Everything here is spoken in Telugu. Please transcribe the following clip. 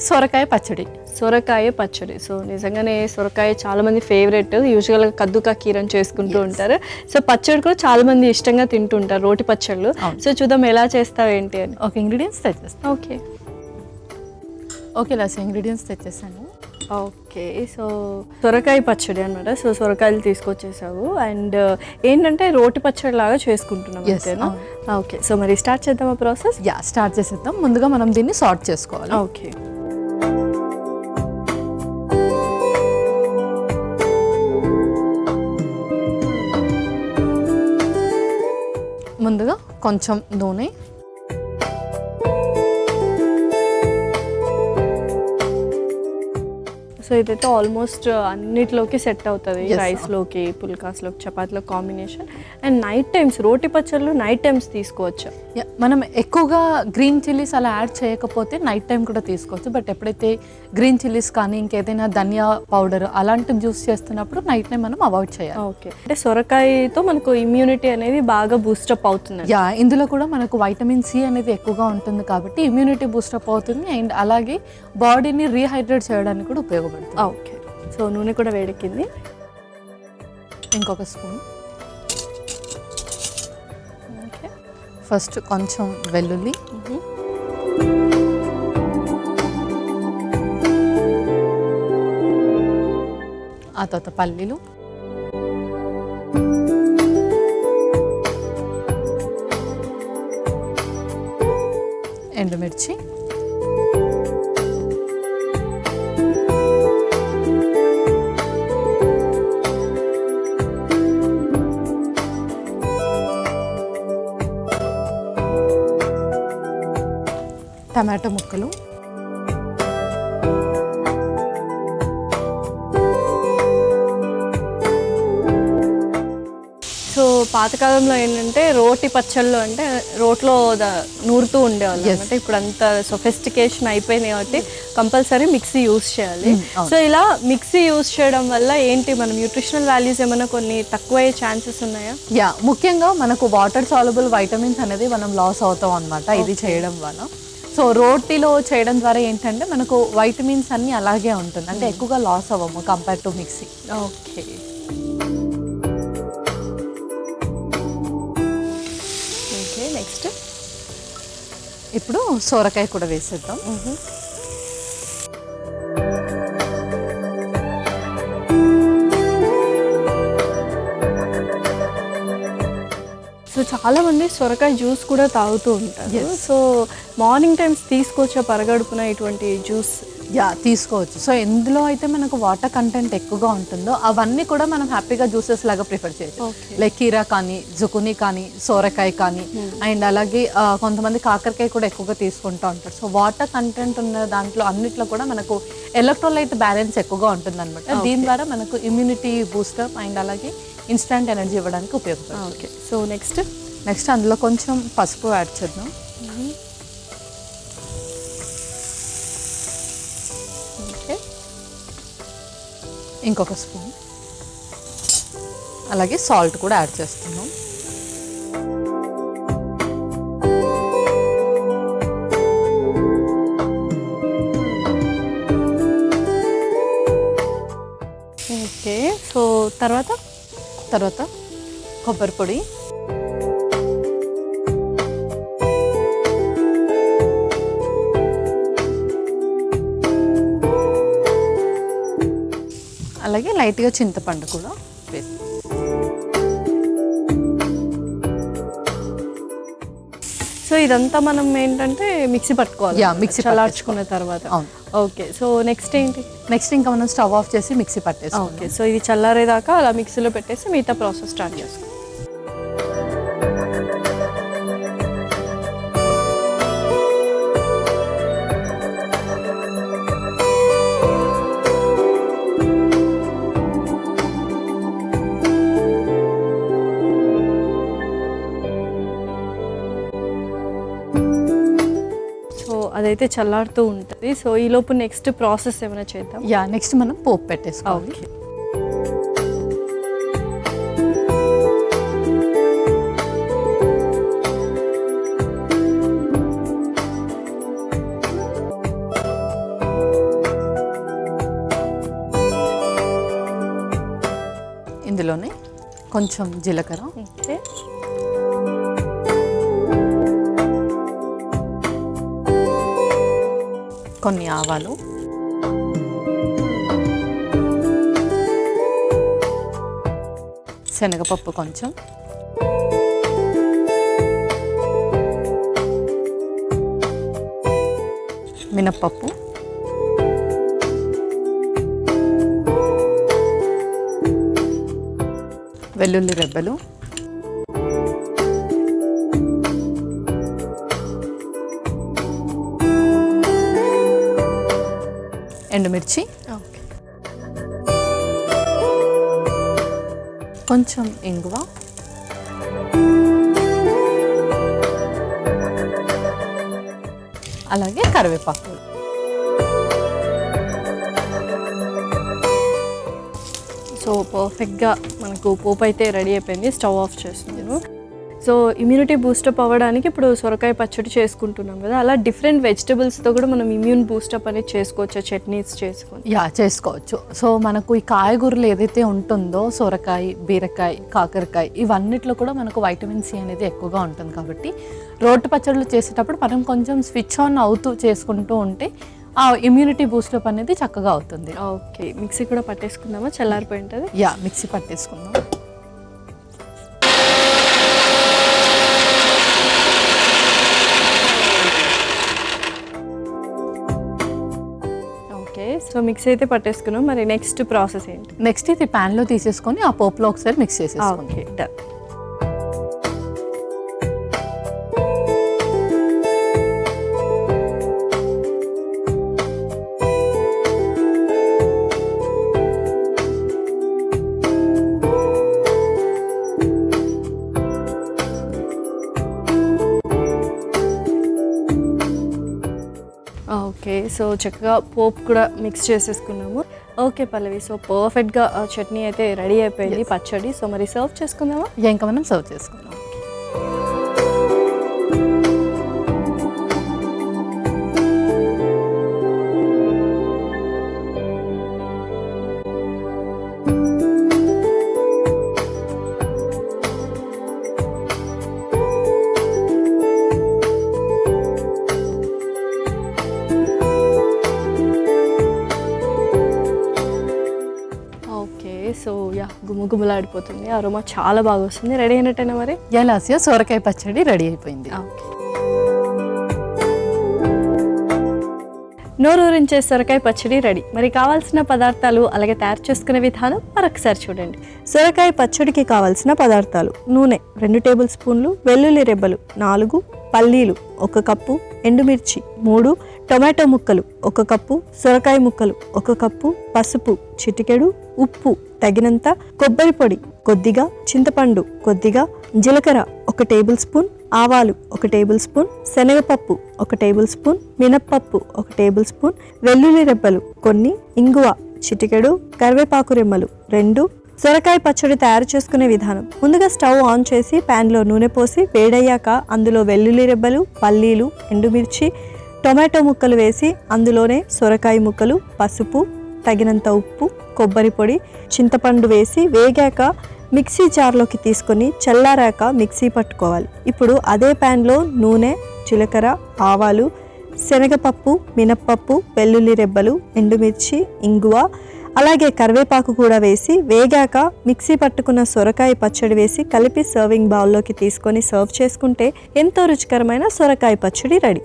సొరకాయ పచ్చడి. సొరకాయ పచ్చడి. సో నిజంగానే సొరకాయ చాలా మంది ఫేవరెట్. యూజువల్గా కద్దుకా కీరని చేసుకుంటూ ఉంటారు. సో పచ్చడి కూడా చాలా మంది ఇష్టంగా తింటుంటారు, రోటి పచ్చళ్ళు. సో చూద్దాం ఎలా చేస్తావు ఏంటి అని. ఓకే, ఇంగ్రీడియంట్స్ తెచ్చేస్తాను. ఓకే లస్సీ, ఇంగ్రీడియంట్స్ తెచ్చేసాను. ఓకే, సో సొరకాయ పచ్చడి అనమాట. సో సొరకాయలు తీసుకొచ్చేసావు అండ్ ఏంటంటే రోటి పచ్చడి లాగా చేసుకుంటున్నాం అంతేనా? ఓకే, సో మరి స్టార్ట్ చేద్దాం ఆ ప్రాసెస్. స్టార్ట్ చేసేద్దాం. ముందుగా మనం దీన్ని సార్ట్ చేసుకోవాలి. ఓకే, ముందుగా కొంచెం నూనె, సో ఇదైతే ఆల్మోస్ట్ అన్నిట్లోకి సెట్ అవుతుంది. రైస్లోకి, పుల్కాస్లోకి, చపాతీలో కాంబినేషన్. అండ్ నైట్ టైమ్స్ రోటి పచ్చళ్ళు నైట్ టైమ్స్ తీసుకోవచ్చు. మనం ఎక్కువగా గ్రీన్ చిల్లీస్ అలా యాడ్ చేయకపోతే నైట్ టైం కూడా తీసుకోవచ్చు. బట్ ఎప్పుడైతే గ్రీన్ చిల్లీస్ కానీ ఇంకేదైనా ధనియా పౌడర్ అలాంటివి యూస్ చేస్తున్నప్పుడు నైట్ టైం మనం అవాయిడ్ చేయాలి. ఓకే, అంటే సొరకాయతో మనకు ఇమ్యూనిటీ అనేది బాగా బూస్టప్ అవుతుంది. ఇందులో కూడా మనకు వైటమిన్ సి అనేది ఎక్కువగా ఉంటుంది కాబట్టి ఇమ్యూనిటీ బూస్టప్ అవుతుంది. అండ్ అలాగే బాడీని రీహైడ్రేట్ చేయడానికి కూడా ఉపయోగపడుతుంది. ఓకే, సో నూనె కూడా వేడెక్కింది. ఇంకొక స్పూన్. ఫస్ట్ కొంచెం వెల్లుల్లి, ఆ తర్వాత పల్లీలు, ఎండుమిర్చి, టమాటో ముక్కలు, సో పాతకాలంలో ఏంటంటే రోటి పచ్చళ్ళు అంటే రోట్లో నూరుతూ ఉండేవాళ్ళు అంటే ఇప్పుడు అంత సొఫిస్టికేషన్ అయిపోయింది కాబట్టి కంపల్సరీ మిక్సీ యూస్ చేయాలి. సో ఇలా మిక్సీ యూస్ చేయడం వల్ల ఏంటి మన న్యూట్రిషనల్ వాల్యూస్ ఏమైనా కొన్ని తక్కువయ్యే ఛాన్సెస్ ఉన్నాయా? ముఖ్యంగా మనకు వాటర్ సాల్యుబుల్ వైటమిన్స్ అనేది మనం లాస్ అవుతాం అనమాట ఇది చేయడం వల్ల. సో రోటీలో చేయడం ద్వారా ఏంటంటే మనకు వైటమిన్స్ అన్నీ అలాగే ఉంటుంది, అంటే ఎక్కువగా లాస్ అవ్వము compare to mixie. Okay, next ఇప్పుడు సొరకాయ కూడా వేసేద్దాం. సో చాలా మంది సొరకాయ జ్యూస్ కూడా తాగుతూ ఉంటారు. సో మార్నింగ్ టైమ్స్ తీసుకోవచ్చా పరగడుపున ఇటువంటి జ్యూస్? తీసుకోవచ్చు. సో ఎందులో అయితే మనకు వాటర్ కంటెంట్ ఎక్కువగా ఉంటుందో అవన్నీ కూడా మనం హ్యాపీగా జ్యూసెస్ లాగా ప్రిఫర్ చేయొచ్చు. లైక్ కీరా కానీ, జుకునీ కానీ, సొరకాయ కానీ, అండ్ అలాగే కొంతమంది కాకరకాయ కూడా ఎక్కువగా తీసుకుంటూ ఉంటారు. సో వాటర్ కంటెంట్ ఉన్న దాంట్లో అన్నిట్లో కూడా మనకు ఎలక్ట్రోలైట్ బ్యాలెన్స్ ఎక్కువగా ఉంటుంది అనమాట. దీని ద్వారా మనకు ఇమ్యూనిటీ బూస్టప్ అండ్ అలాగే ఇన్స్టంట్ ఎనర్జీ ఇవ్వడానికి ఉపయోగపడుతుంది. ఓకే, సో నెక్స్ట్ అందులో కొంచెం పసుపు యాడ్ చేద్దాం. ఇంకొక స్పూన్, అలాగే సాల్ట్ కూడా యాడ్ చేస్తున్నాం. ఓకే, సో తర్వాత కొబ్బరి పొడి, అలాగే లైట్గా చింతపండు కూడా వేసి, సో ఇదంతా మనం ఏంటంటే మిక్సీ పట్టుకోవాలి. మిక్సీ చల్లార్చుకున్న తర్వాత. అవును. ఓకే, సో నెక్స్ట్ ఏంటి? నెక్స్ట్ ఇంకా మనం స్టవ్ ఆఫ్ చేసి మిక్సీ పట్టేసి. ఓకే, సో ఇది చల్లారేదాకా అలా మిక్సీలో పెట్టేసి మిగతా ప్రాసెస్ స్టార్ట్ చేసుకోవాలి. అదైతే చల్లారుతూ ఉంటుంది. సో ఈ లోపు నెక్స్ట్ ప్రాసెస్ ఏమైనా చేద్దాం. నెక్స్ట్ మనం పోపు పెట్టేసుకోవాలి. ఓకే, ఇందులోనే కొంచెం జీలకర్ర, ఓకే, కొన్ని ఆవాలు, శనగపప్పు కొంచెం, మినప్పప్పు, వెల్లుల్లి రెబ్బలు, ఎండుమిర్చి, ఓకే, కొంచెం ఇంగువ, అలాగే కరివేపాకు. సో పర్ఫెక్ట్గా మనకు పోపు అయితే రెడీ అయిపోయింది. స్టవ్ ఆఫ్ చేస్తున్నాను. సో ఇమ్యూనిటీ బూస్టప్ అవ్వడానికి ఇప్పుడు సొరకాయ పచ్చడి చేసుకుంటున్నాం కదా, అలా డిఫరెంట్ వెజిటబుల్స్తో కూడా మనం ఇమ్యూన్ బూస్టప్ అనేది చేసుకోవచ్చు, చట్నీస్ చేసుకొని. చేసుకోవచ్చు. సో మనకు ఈ కాయగూరలు ఏదైతే ఉంటుందో సొరకాయ, బీరకాయ, కాకరకాయ, ఇవన్నిట్లో కూడా మనకు వైటమిన్ సి అనేది ఎక్కువగా ఉంటుంది. కాబట్టి రోటి పచ్చళ్ళు చేసేటప్పుడు మనం కొంచెం స్విచ్ ఆన్ అవుతూ చేసుకుంటూ ఉంటే ఆ ఇమ్యూనిటీ బూస్టప్ అనేది చక్కగా అవుతుంది. ఓకే, మిక్సీ కూడా పట్టేసుకుందామా? చల్లారిపోయి ఉంటుంది. మిక్సీ పట్టేసుకుందాం. ఓకే, సో మిక్సీ అయితే పట్టేసుకున్నాం. మరి నెక్స్ట్ ప్రాసెస్ ఏంటి? నెక్స్ట్ ఇది ప్యాన్లో తీసేసుకొని ఆ పోపులో ఒకసారి మిక్స్ చేసేసుకోండి. Okay, done. ఓకే, సో చక్కగా పోపు కూడా మిక్స్ చేసేసుకున్నాము. ఓకే పల్లవి, సో పర్ఫెక్ట్గా చట్నీ అయితే రెడీ అయిపోయింది, పచ్చడి. సో మరి సర్వ్ చేసుకుందామా? ఇంకా మనం సర్వ్ చేసుకుందాం. సో గుమ్మగుమ్మలాడిపోతుంది, అరోమా చాలా బాగా వస్తుంది. రెడీ అయినట్టేనా మరి? లాస్య సొరకాయ పచ్చడి రెడీ అయిపోయింది. నోరూరించే సొరకాయ పచ్చడి రెడీ. మరి కావాల్సిన పదార్థాలు అలాగే తయారు చేసుకునే విధానం మరొకసారి చూడండి. సొరకాయ పచ్చడికి కావాల్సిన పదార్థాలు: నూనె 2 టేబుల్ స్పూన్లు, వెల్లుల్లి రెబ్బలు 4, పల్లీలు 1 కప్పు, ఎండుమిర్చి 3, టొమాటో ముక్కలు 1 కప్పు, సొరకాయ ముక్కలు 1 కప్పు, పసుపు చిటికెడు, ఉప్పు తగినంత, కొబ్బరి పొడి కొద్దిగా, చింతపండు కొద్దిగా, జీలకర్ర 1 టేబుల్ స్పూన్, ఆవాలు 1 టేబుల్ స్పూన్, శనగపప్పు 1 టేబుల్ స్పూన్, మినప్పప్పు 1 టేబుల్ స్పూన్, వెల్లుల్లి రెబ్బలు కొన్ని, ఇంగువ చిటికెడు, కరివేపాకు రెమ్మలు 2. సొరకాయ పచ్చడి తయారు చేసుకునే విధానం: ముందుగా స్టవ్ ఆన్ చేసి ప్యాన్లో నూనె పోసి వేడయ్యాక అందులో వెల్లుల్లి రెబ్బలు, పల్లీలు, ఎండుమిర్చి, టొమాటో ముక్కలు వేసి అందులోనే సొరకాయ ముక్కలు, పసుపు తగినంత ఉప్పు, కొబ్బరి పొడి, చింతపండు వేసి వేగాక మిక్సీ జార్లోకి తీసుకొని చల్లారాక మిక్సీ పట్టుకోవాలి. ఇప్పుడు అదే ప్యాన్లో నూనె, జీలకర్ర, ఆవాలు, శనగపప్పు, మినప్పప్పు, వెల్లుల్లి రెబ్బలు, ఎండుమిర్చి, ఇంగువ అలాగే కరివేపాకు కూడా వేసి వేగాక మిక్సీ పట్టుకున్న సొరకాయ పచ్చడి వేసి కలిపి సర్వింగ్ బౌల్లోకి తీసుకొని సర్వ్ చేసుకుంటే ఎంతో రుచికరమైన సొరకాయ పచ్చడి రెడీ.